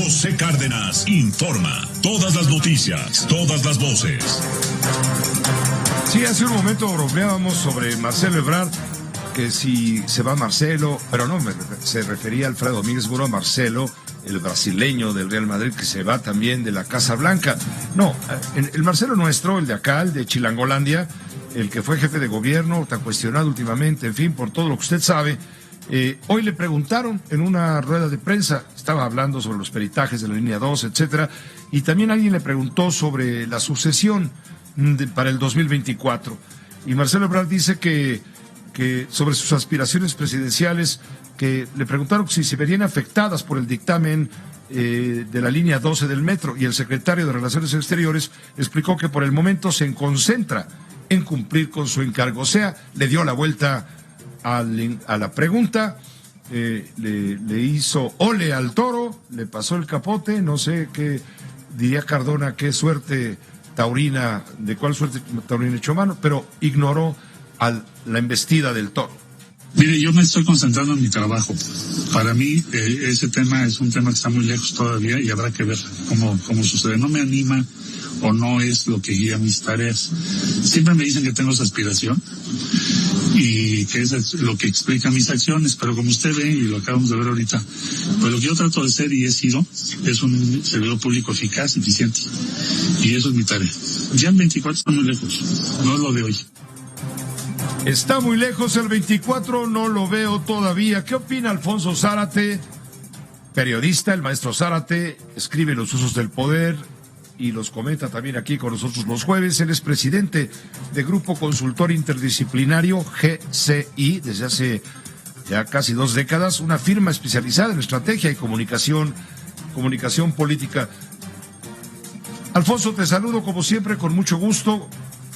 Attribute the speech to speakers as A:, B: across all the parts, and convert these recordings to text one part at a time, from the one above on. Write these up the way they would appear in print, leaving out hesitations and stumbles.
A: José Cárdenas informa. Todas las noticias, todas las voces.
B: Sí, hace un momento bromeábamos sobre Marcelo Ebrard, que si se va Marcelo, pero no, se refería a Alfredo Domínguez Muro, a Marcelo, el brasileño del Real Madrid, que se va también de la Casa Blanca. No, el Marcelo nuestro, el de acá, el de Chilangolandia, el que fue jefe de gobierno, tan cuestionado últimamente, en fin, por todo lo que usted sabe. Hoy le preguntaron en una rueda de prensa, estaba hablando sobre los peritajes de la línea 2, etcétera, y también alguien le preguntó sobre la sucesión para el 2024. Y Marcelo Ebrard dice que sobre sus aspiraciones presidenciales, que le preguntaron si se verían afectadas por el dictamen de la línea 12 del metro, y el secretario de Relaciones Exteriores explicó que por el momento se concentra en cumplir con su encargo. O sea, le dio la vuelta a la pregunta, le hizo ole al toro, le pasó el capote, no sé qué diría Cardona, qué suerte taurina, de cuál suerte taurina echó mano, pero ignoró la embestida del toro.
C: Mire, yo me estoy concentrando en mi trabajo. Para mí, ese tema es un tema que está muy lejos todavía y habrá que ver cómo sucede. No me anima o no es lo que guía mis tareas. Siempre me dicen que tengo esa aspiración y que es lo que explica mis acciones, pero como usted ve, y lo acabamos de ver ahorita, pues lo que yo trato de ser y he sido es un servidor público eficaz, eficiente, y eso es mi tarea. Ya el 24 está muy lejos, no es lo de hoy.
B: Está muy lejos el 24, no lo veo todavía. ¿Qué opina Alfonso Zárate, periodista? El maestro Zárate escribe Los usos del poder y los comenta también aquí con nosotros los jueves. Él es presidente de Grupo Consultor Interdisciplinario, GCI, desde hace ya casi 2 décadas, una firma especializada en estrategia y comunicación política. Alfonso, te saludo como siempre con mucho gusto.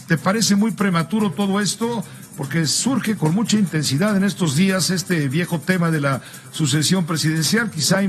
B: ¿Te parece muy prematuro todo esto? Porque surge con mucha intensidad en estos días este viejo tema de la sucesión presidencial, quizá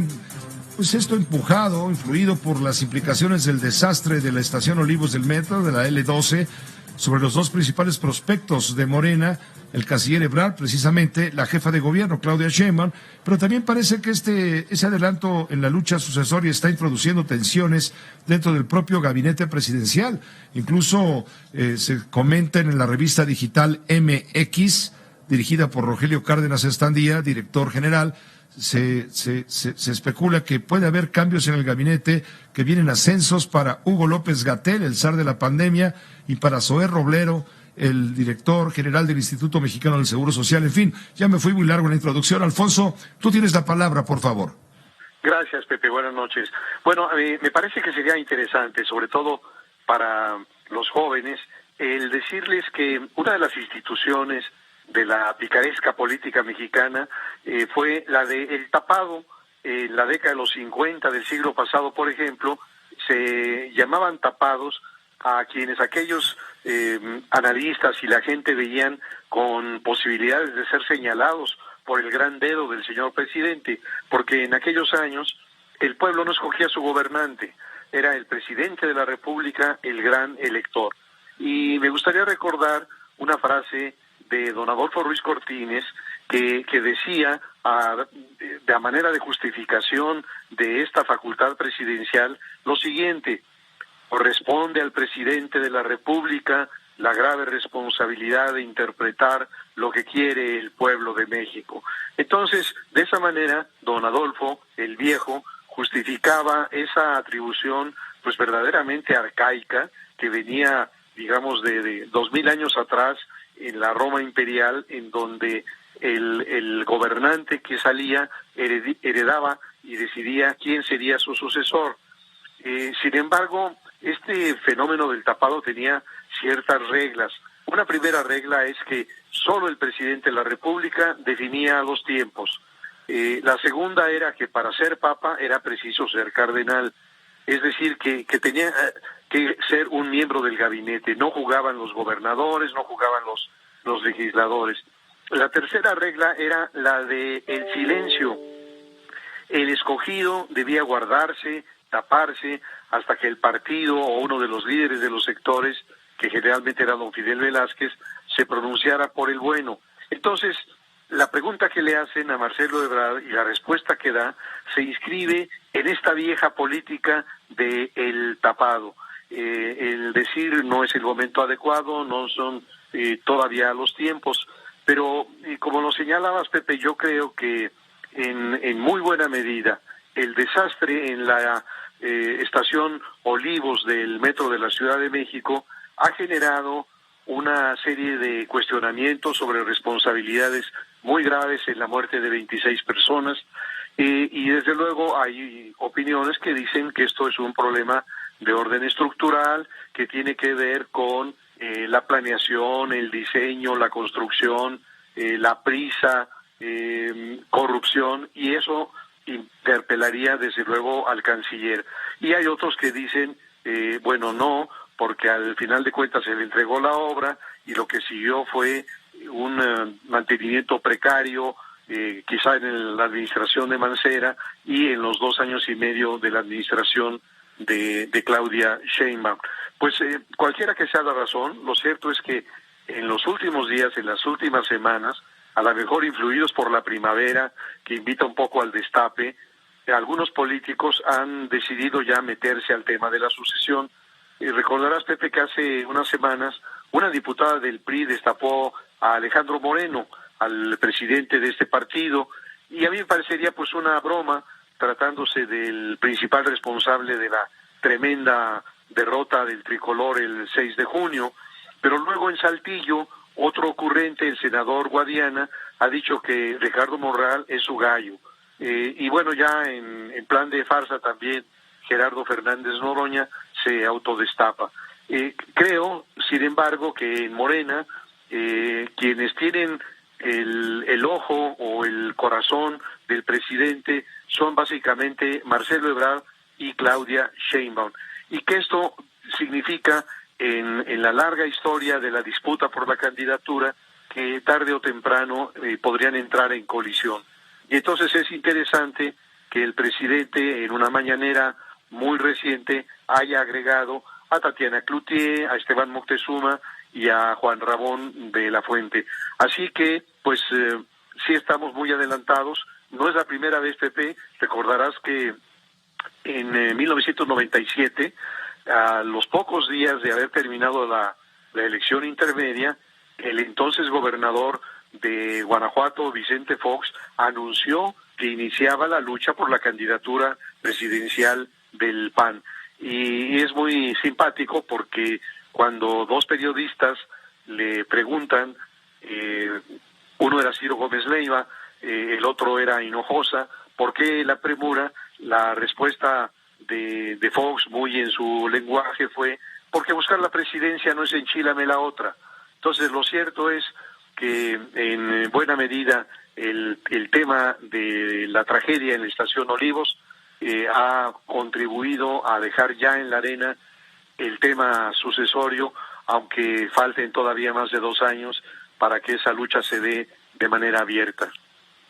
B: pues esto influido por las implicaciones del desastre de la estación Olivos del Metro, de la L12, sobre los 2 principales prospectos de Morena, el canciller Ebrard, precisamente, la jefa de gobierno, Claudia Sheinbaum, pero también parece que ese adelanto en la lucha sucesoria está introduciendo tensiones dentro del propio gabinete presidencial. Incluso se comenta en la revista digital MX, dirigida por Rogelio Cárdenas Estandía, director general. Se especula que puede haber cambios en el gabinete, que vienen ascensos para Hugo López-Gatell, el zar de la pandemia, y para Zoé Roblero, el director general del Instituto Mexicano del Seguro Social. En fin, ya me fui muy largo en la introducción. Alfonso, tú tienes la palabra, por favor.
D: Gracias, Pepe. Buenas noches. Bueno, me parece que sería interesante, sobre todo para los jóvenes, el decirles que una de las instituciones de la picaresca política mexicana fue la de el tapado. En la década de los 50 del siglo pasado, por ejemplo, se llamaban tapados a quienes aquellos analistas y la gente veían con posibilidades de ser señalados por el gran dedo del señor presidente, porque en aquellos años el pueblo no escogía a su gobernante, era el presidente de la República el gran elector. Y me gustaría recordar una frase de don Adolfo Ruiz Cortines, que decía, de manera de justificación de esta facultad presidencial, lo siguiente: corresponde al presidente de la República la grave responsabilidad de interpretar lo que quiere el pueblo de México. Entonces, de esa manera, don Adolfo, el viejo, justificaba esa atribución, pues verdaderamente arcaica, que venía, digamos, de 2000 años atrás, en la Roma imperial, en donde el gobernante que salía heredaba y decidía quién sería su sucesor. Sin embargo, este fenómeno del tapado tenía ciertas reglas. Una primera regla es que solo el presidente de la República definía los tiempos. La segunda era que para ser papa era preciso ser cardenal, es decir, que tenía que ser un miembro del gabinete. No jugaban los gobernadores, no jugaban los legisladores. La tercera regla era la de el silencio. El escogido debía guardarse, taparse, hasta que el partido o uno de los líderes de los sectores, que generalmente era don Fidel Velázquez, se pronunciara por el bueno. Entonces, la pregunta que le hacen a Marcelo Ebrard y la respuesta que da se inscribe en esta vieja política de el tapado. El decir no es el momento adecuado, no son todavía los tiempos, pero como lo señalabas, Pepe, yo creo que en muy buena medida el desastre en la estación Olivos del metro de la Ciudad de México ha generado una serie de cuestionamientos sobre responsabilidades muy graves en la muerte de 26 personas, y desde luego hay opiniones que dicen que esto es un problema de orden estructural que tiene que ver con la planeación, el diseño, la construcción, la prisa, corrupción, y eso interpelaría desde luego al canciller. Y hay otros que dicen, bueno, no, porque al final de cuentas se le entregó la obra y lo que siguió fue un mantenimiento precario, quizá en la administración de Mancera y en los 2 años y medio de la administración de Claudia Sheinbaum. Pues cualquiera que sea la razón, lo cierto es que en los últimos días, en las últimas semanas, a lo mejor influidos por la primavera, que invita un poco al destape, algunos políticos han decidido ya meterse al tema de la sucesión. Recordarás, Pepe, que hace unas semanas una diputada del PRI destapó a Alejandro Moreno, al presidente de este partido, y a mí me parecería pues una broma, tratándose del principal responsable de la tremenda derrota del tricolor el 6 de junio, pero luego en Saltillo, otro ocurrente, el senador Guadiana, ha dicho que Ricardo Monreal es su gallo. Y bueno, ya en plan de farsa también, Gerardo Fernández Noroña se autodestapa. Creo, sin embargo, que en Morena, quienes tienen el ojo o el corazón del presidente son básicamente Marcelo Ebrard y Claudia Sheinbaum, y que esto significa en la larga historia de la disputa por la candidatura que tarde o temprano podrían entrar en colisión. Y entonces es interesante que el presidente en una mañanera muy reciente haya agregado a Tatiana Cloutier, a Esteban Moctezuma y a Juan Ramón de la Fuente. Así que, pues, sí estamos muy adelantados. No es la primera vez, Pepe. Recordarás que en 1997, a los pocos días de haber terminado la elección intermedia, el entonces gobernador de Guanajuato, Vicente Fox, anunció que iniciaba la lucha por la candidatura presidencial del PAN. Y es muy simpático porque cuando 2 periodistas le preguntan, uno era Ciro Gómez Leiva, el otro era Hinojosa, ¿por qué la premura? La respuesta de Fox, muy en su lenguaje, fue: porque buscar la presidencia no es enchilame la otra. Entonces, lo cierto es que en buena medida el tema de la tragedia en la estación Olivos ha contribuido a dejar ya en la arena el tema sucesorio, aunque falten todavía más de 2 años para que esa lucha se dé de manera abierta.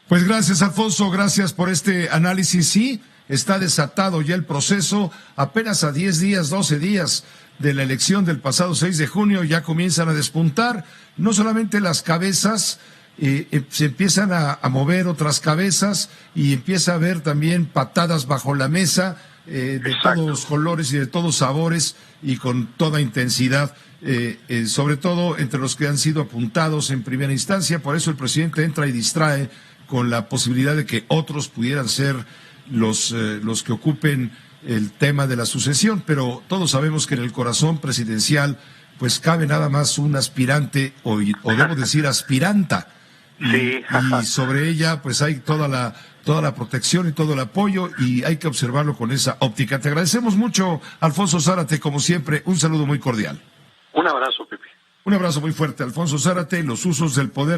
B: Pues gracias, Alfonso, gracias por este análisis. Sí, está desatado ya el proceso, apenas a 10 días, 12 días de la elección del pasado 6 de junio ya comienzan a despuntar, no solamente las cabezas, se empiezan a mover otras cabezas y empieza a haber también patadas bajo la mesa, de
D: Exacto.
B: todos colores y de todos sabores y con toda intensidad, sobre todo entre los que han sido apuntados en primera instancia. Por eso el presidente entra y distrae con la posibilidad de que otros pudieran ser los que ocupen el tema de la sucesión, pero todos sabemos que en el corazón presidencial pues cabe nada más un aspirante, o debo decir aspiranta,
D: Sí.
B: y sobre ella pues hay toda la protección y todo el apoyo, y hay que observarlo con esa óptica. Te agradecemos mucho, Alfonso Zárate, como siempre, un saludo muy cordial.
D: Un abrazo, Pepe.
B: Un abrazo muy fuerte, Alfonso Zárate, los usos del poder.